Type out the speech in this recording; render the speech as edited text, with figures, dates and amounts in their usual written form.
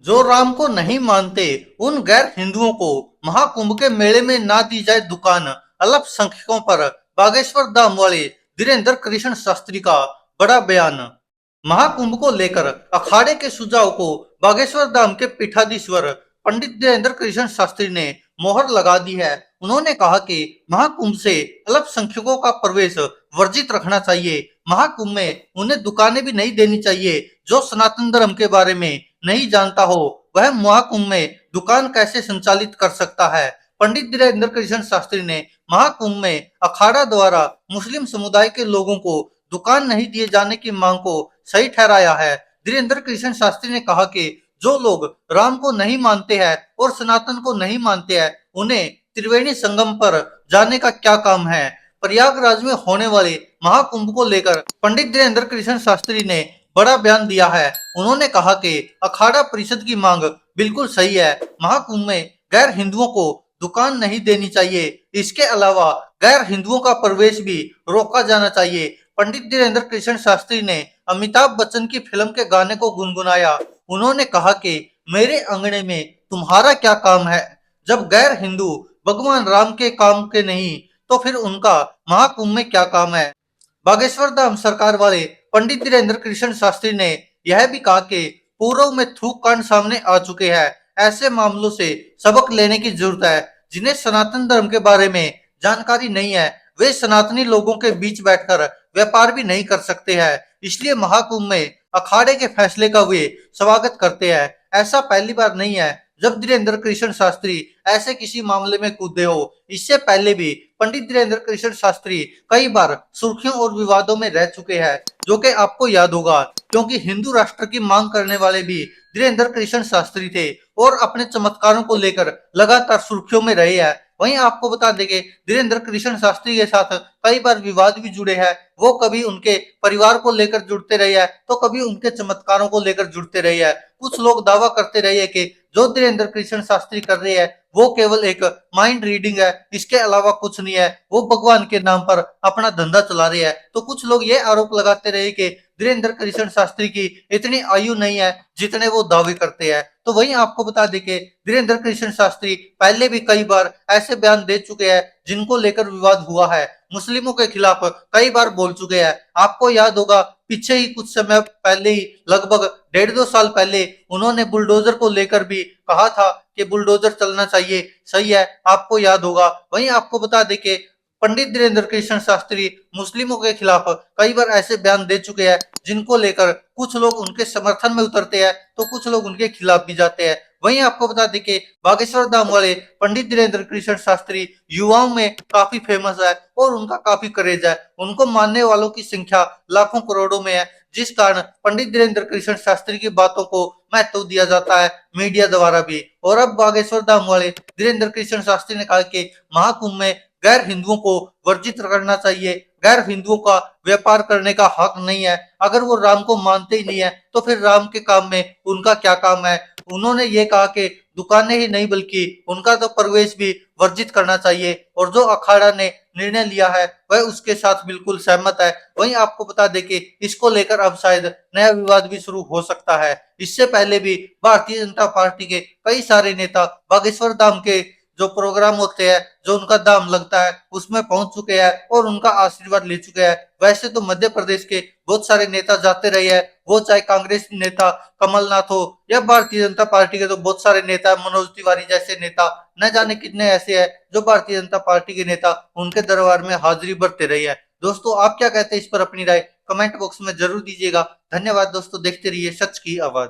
जो राम को नहीं मानते उन गैर हिंदुओं को महाकुंभ के मेले में ना दी जाए दुकान। अल्पसंख्यकों पर बागेश्वर धाम वाले धीरेन्द्र कृष्ण शास्त्री का बड़ा बयान। महाकुंभ को लेकर अखाड़े के सुझाव को बागेश्वर धाम के पीठाधीश्वर पंडित धीरेन्द्र कृष्ण शास्त्री ने मोहर लगा दी है। उन्होंने कहा कि महाकुंभ से अल्पसंख्यकों का प्रवेश वर्जित रखना चाहिए। महाकुंभ में उन्हें दुकानें भी नहीं देनी चाहिए। जो सनातन धर्म के बारे में नहीं जानता हो वह महाकुंभ में दुकान कैसे संचालित कर सकता है। पंडित धीरेन्द्र कृष्ण शास्त्री ने महाकुंभ में अखाड़ा द्वारा मुस्लिम समुदाय के लोगों को दुकान नहीं दिए जाने की मांग को सही ठहराया है। धीरेन्द्र कृष्ण शास्त्री ने कहा कि जो लोग राम को नहीं मानते हैं और सनातन को नहीं मानते हैं उन्हें त्रिवेणी संगम पर जाने का क्या काम है। प्रयागराज में होने वाले महाकुंभ को लेकर पंडित धीरेन्द्र कृष्ण शास्त्री ने बड़ा बयान दिया है। उन्होंने कहा कि अखाड़ा परिषद की मांग बिल्कुल सही है। महाकुंभ में गैर हिंदुओं को दुकान नहीं देनी चाहिए। इसके अलावा गैर हिंदुओं का प्रवेश भी रोका जाना चाहिए। पंडित धीरेन्द्र कृष्ण शास्त्री ने अमिताभ बच्चन की फिल्म के गाने को गुनगुनाया। उन्होंने कहा कि मेरे अंगने में तुम्हारा क्या काम है। जब गैर हिंदू भगवान राम के काम के नहीं तो फिर उनका महाकुंभ में क्या काम है। बागेश्वर धाम सरकार वाले पंडित धीरेन्द्र कृष्ण शास्त्री ने यह भी कहा कि पूर्व में थूक कांड सामने आ चुके हैं। ऐसे मामलों से सबक लेने की जरूरत है। जिन्हें सनातन धर्म के बारे में जानकारी नहीं है वे सनातनी लोगों के बीच बैठकर व्यापार भी नहीं कर सकते हैं। इसलिए महाकुंभ में अखाड़े के फैसले का वे स्वागत करते हैं। ऐसा पहली बार नहीं है जब धीरेन्द्र कृष्ण शास्त्री ऐसे किसी मामले में कूदे हो। इससे पहले भी पंडित धीरेन्द्र कृष्ण शास्त्री कई बार सुर्खियों और विवादों में रह चुके हैं, जो कि आपको याद होगा क्योंकि हिंदू राष्ट्र की मांग करने वाले भी धीरेन्द्र कृष्ण शास्त्री थे और अपने चमत्कारों को लेकर लगातार सुर्खियों में रहे हैं। वहीं आपको बता दें कि धीरेन्द्र कृष्ण शास्त्री के साथ कई बार विवाद भी जुड़े हैं। वो कभी उनके परिवार को लेकर जुड़ते रहे हैं तो कभी उनके चमत्कारों को लेकर जुड़ते रहे हैं। कुछ लोग दावा करते रहे हैं कि जो धीरेन्द्र कृष्ण शास्त्री कर रहे हैं वो केवल एक माइंड रीडिंग है, इसके अलावा कुछ नहीं है। वो भगवान के नाम पर अपना धंधा चला रहे हैं। तो कुछ लोग ये आरोप लगाते रहे कि धीरेन्द्र कृष्ण शास्त्री की इतनी आयु नहीं है जितने वो दावे करते हैं। तो वहीं आपको बता दें कि धीरेन्द्र कृष्ण शास्त्री पहले भी कई बार ऐसे बयान दे चुके हैं जिनको लेकर विवाद हुआ है। मुस्लिमों के खिलाफ कई बार बोल चुके हैं। आपको याद होगा पीछे ही कुछ समय पहले ही लगभग 1.5-2 साल पहले उन्होंने बुलडोजर को लेकर भी कहा था कि बुलडोजर चलना चाहिए। सही है, आपको याद होगा। वहीं आपको बता दें कि पंडित धीरेन्द्र कृष्ण शास्त्री मुस्लिमों के खिलाफ कई बार ऐसे बयान दे चुके हैं जिनको लेकर कुछ लोग उनके समर्थन में उतरते हैं तो कुछ लोग उनके खिलाफ भी जाते हैं। वहीं आपको बता दें कि बागेश्वर धाम वाले पंडित धीरेन्द्र कृष्ण शास्त्री युवाओं में काफी फेमस है और उनका काफी क्रेज है। उनको मानने वालों की संख्या लाखों करोड़ों में है, जिस कारण पंडित धीरेन्द्र कृष्ण शास्त्री की बातों को महत्व दिया जाता है मीडिया द्वारा भी। और अब बागेश्वर धाम वाले धीरेन्द्र कृष्ण शास्त्री ने कहा कि महाकुंभ में गैर हिंदुओं को वर्जित करना चाहिए। गैर हिंदुओं का व्यापार करने का हक नहीं है। अगर वो राम को मानते ही नहीं है तो फिर राम के काम में उनका क्या काम है। उन्होंने ये कहा कि दुकानें ही नहीं बल्कि उनका तो प्रवेश भी वर्जित करना चाहिए और जो अखाड़ा ने निर्णय लिया है वह उसके साथ बिल्कुल सहमत है। वहीं आपको बता दें कि इसको लेकर अब शायद नया विवाद भी शुरू हो सकता है। इससे पहले भी भारतीय जनता पार्टी के कई सारे नेता बागेश्वर धाम के जो प्रोग्राम होते हैं, जो उनका दाम लगता है उसमें पहुंच चुके हैं और उनका आशीर्वाद ले चुके हैं। वैसे तो मध्य प्रदेश के बहुत सारे नेता जाते रहे हैं, वो चाहे कांग्रेस नेता कमलनाथ हो या भारतीय जनता पार्टी के तो बहुत सारे नेता, मनोज तिवारी जैसे नेता, न जाने कितने ऐसे हैं जो भारतीय जनता पार्टी के नेता उनके दरबार में हाजिरी भरते रहे हैं। दोस्तों आप क्या कहते हैं इस पर अपनी राय कमेंट बॉक्स में जरूर दीजिएगा। धन्यवाद दोस्तों, देखते रहिए सच की आवाज।